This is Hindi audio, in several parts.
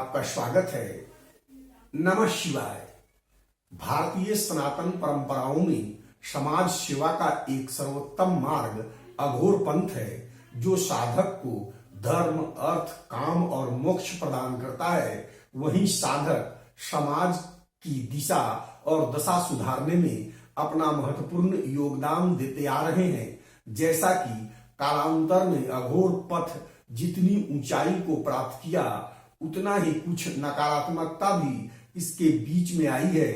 आपका स्वागत है। नमः शिवाय। भारतीय सनातन परंपराओं में समाज सेवा का एक सर्वोत्तम मार्ग अघोर पंथ है, जो साधक को धर्म, अर्थ, काम और मोक्ष प्रदान करता है। वहीं साधक समाज की दिशा और दशा सुधारने में अपना महत्वपूर्ण योगदान देते आ रहे हैं। जैसा कि कालांतर में अघोर पथ जितनी ऊंचाई को प्राप्त किया, उतना ही कुछ नकारात्मकता भी इसके बीच में आई है।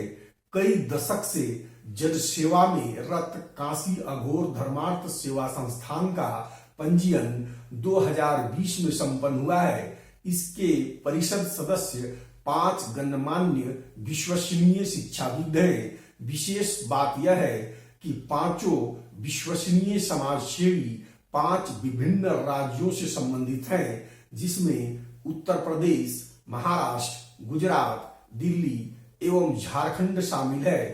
कई दशक से जन सेवा में रत काशी अघोर धर्मार्थ सेवा संस्थान का पंजीयन 2020 में संपन्न हुआ है। इसके परिषद सदस्य 5 गणमान्य विश्वसनीय शिक्षाविद हैं। विशेष बात यह है कि पांचों विश्वसनीय समाजसेवी 5 विभिन्न राज्यों से संबंधित हैं, जिसमें उत्तर प्रदेश, महाराष्ट्र, गुजरात, दिल्ली एवं झारखंड शामिल है।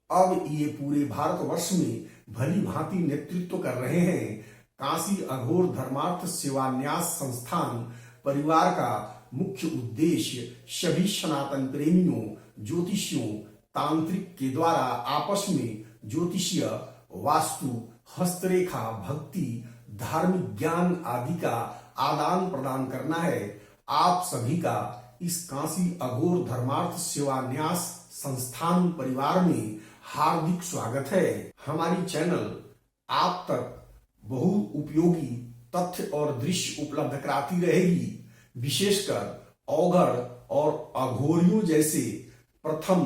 अब ये पूरे भारतवर्ष में भली भांति नेतृत्व कर रहे हैं। काशी अघोर धर्मार्थ सेवा न्यास संस्थान परिवार का मुख्य उद्देश्य सभी सनातन प्रेमियों, ज्योतिषियों, तांत्रिक के द्वारा आपस में ज्योतिषीय, वास्तु, हस्तरेखा, भक्ति, धार्मिक ज्ञान आदि का आदान प्रदान करना है। आप सभी का इस काशी अघोर धर्मार्थ सेवा न्यास संस्थान परिवार में हार्दिक स्वागत है। हमारी चैनल आप तक बहु उपयोगी तथ्य और दृश्य उपलब्ध कराती रहेगी। विशेषकर औघड़ और अघोरियों जैसे प्रथम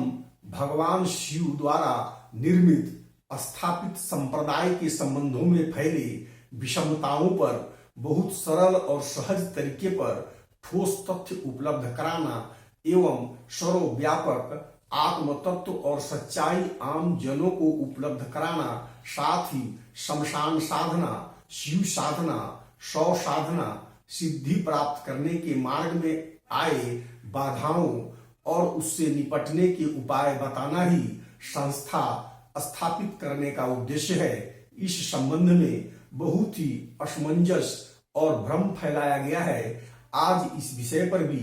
भगवान शिव द्वारा निर्मित स्थापित संप्रदाय के संबंधों में फैले विषमताओं पर बहुत सरल और सहज तरीके पर ठोस तथ्य उपलब्ध कराना एवं सर्वव्यापक आत्म तत्व और सच्चाई आम जनों को उपलब्ध कराना, साथ ही शमशान साधना, शिव साधना, शव साधना, सिद्धि प्राप्त करने के मार्ग में आए बाधाओं और उससे निपटने के उपाय बताना ही संस्था स्थापित करने का उद्देश्य है। इस संबंध में बहुत ही असमंजस और भ्रम फैलाया गया है। आज इस विषय पर भी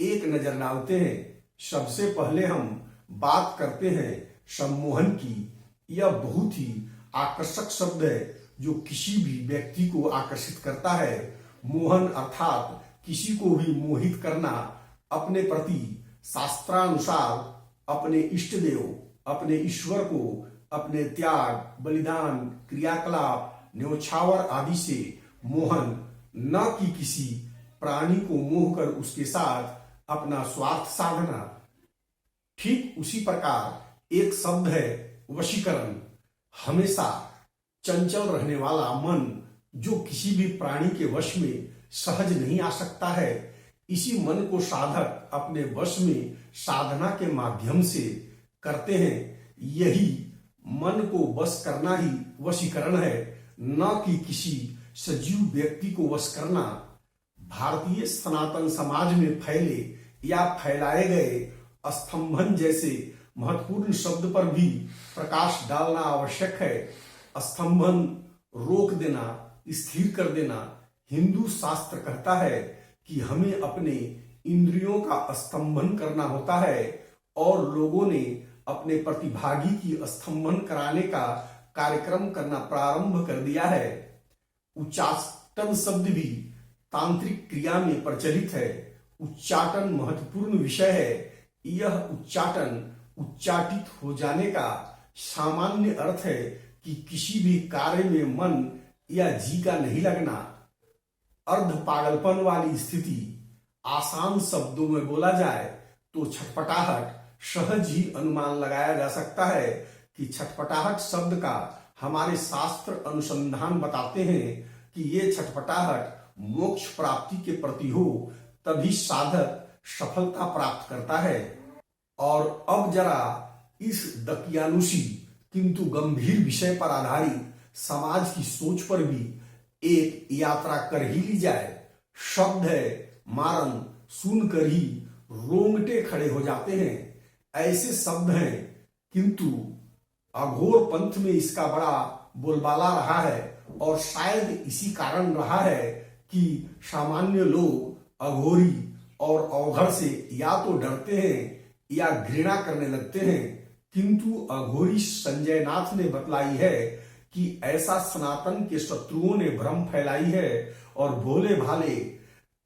एक नजर डालते हैं। सबसे पहले हम बात करते हैं सम्मोहन की। यह बहुत ही आकर्षक शब्द है जो किसी भी व्यक्ति को आकर्षित करता है। मोहन अर्थात किसी को भी मोहित करना, अपने प्रति शास्त्रानुसार अपने इष्ट देव, अपने ईश्वर को अपने त्याग, बलिदान, क्रियाकलाप, न्योछावर आदि से मोहन, न कि किसी प्राणी को मोह कर उसके साथ अपना स्वार्थ साधना। ठीक उसी प्रकार एक शब्द है वशीकरण। हमेशा चंचल रहने वाला मन जो किसी भी प्राणी के वश में सहज नहीं आ सकता है, इसी मन को साधक अपने वश में साधना के माध्यम से करते हैं। यही मन को वश करना ही वशीकरण है, न कि किसी सजीव व्यक्ति को वश करना। भारतीय सनातन समाज में फैले या फैलाए गए स्तंभन जैसे महत्वपूर्ण शब्द पर भी प्रकाश डालना आवश्यक है। स्तंभन रोक देना, स्थिर कर देना। हिंदू शास्त्र कहता है कि हमें अपने इंद्रियों का स्तंभन करना होता है, और लोगों ने अपने प्रतिभागी की स्तंभन कराने का कार्यक्रम करना प्रारंभ कर दिया है। उच्चाटन शब्द भी तांत्रिक क्रिया में प्रचलित है। उच्चाटन महत्वपूर्ण विषय है। यह उच्चाटन उच्चाटित हो जाने का सामान्य अर्थ है कि किसी भी कार्य में मन या जी का नहीं लगना। अर्ध पागलपन वाली स्थिति आसान शब्दों में बोला जाए तो छटपटाहट। सहज ही अनुमान लगाया जा सकता है कि छटपटाहट शब्द का हमारे शास्त्र अनुसंधान बताते हैं कि ये छटपटाहट मोक्ष प्राप्ति के प्रति हो, तभी साधक सफलता प्राप्त करता है। और अब जरा इस दकियानुसी किंतु गंभीर विषय पर आधारित समाज की सोच पर भी एक यात्रा कर ही ली जाए। शब्द है मारन, सुनकर ही रोंगटे खड़े हो जाते हैं। ऐसे शब्द हैं, किंतु अघोर पंथ में इसका बड़ा बोलबाला रहा है, और शायद इसी कारण रहा है कि सामान्य लोग अघोरी और अवघड़ से या तो डरते हैं या घृणा करने लगते हैं, किंतु अघोरी संजय नाथ ने बतलाई है कि ऐसा सनातन के शत्रुओं ने भ्रम फैलाई है और भोले भाले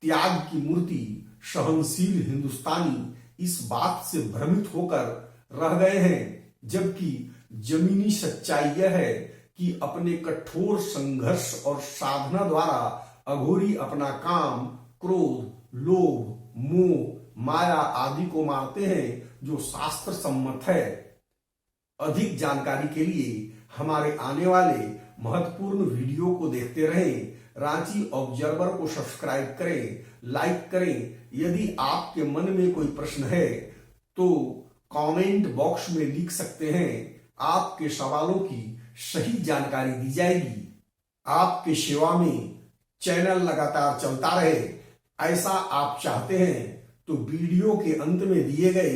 त्याग की मूर्ति सहनशील हिंदुस्तानी इस बात से भ्रमित होकर रह गए हैं, जबकि जमीनी सच्चाई यह है कि अपने कठोर संघर्ष और साधना द्वारा अघोरी अपना काम, क्रोध, लोभ, मोह, माया आदि को मारते हैं, जो शास्त्र सम्मत है। अधिक जानकारी के लिए हमारे आने वाले महत्वपूर्ण वीडियो को देखते रहें। रांची ऑब्जर्वर को सब्सक्राइब करें, लाइक करें। यदि आपके मन में कोई प्रश्न है तो कमेंट बॉक्स में लिख सकते हैं। आपके सवालों की सही जानकारी दी जाएगी। आपके सेवा में चैनल लगातार चलता रहे, ऐसा आप चाहते हैं तो वीडियो के अंत में दिए गए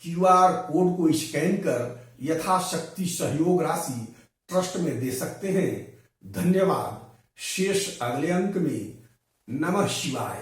QR कोड को स्कैन कर यथाशक्ति सहयोग राशि ट्रस्ट में दे सकते हैं। धन्यवाद। शेष अगले अंक में। नमः शिवाय।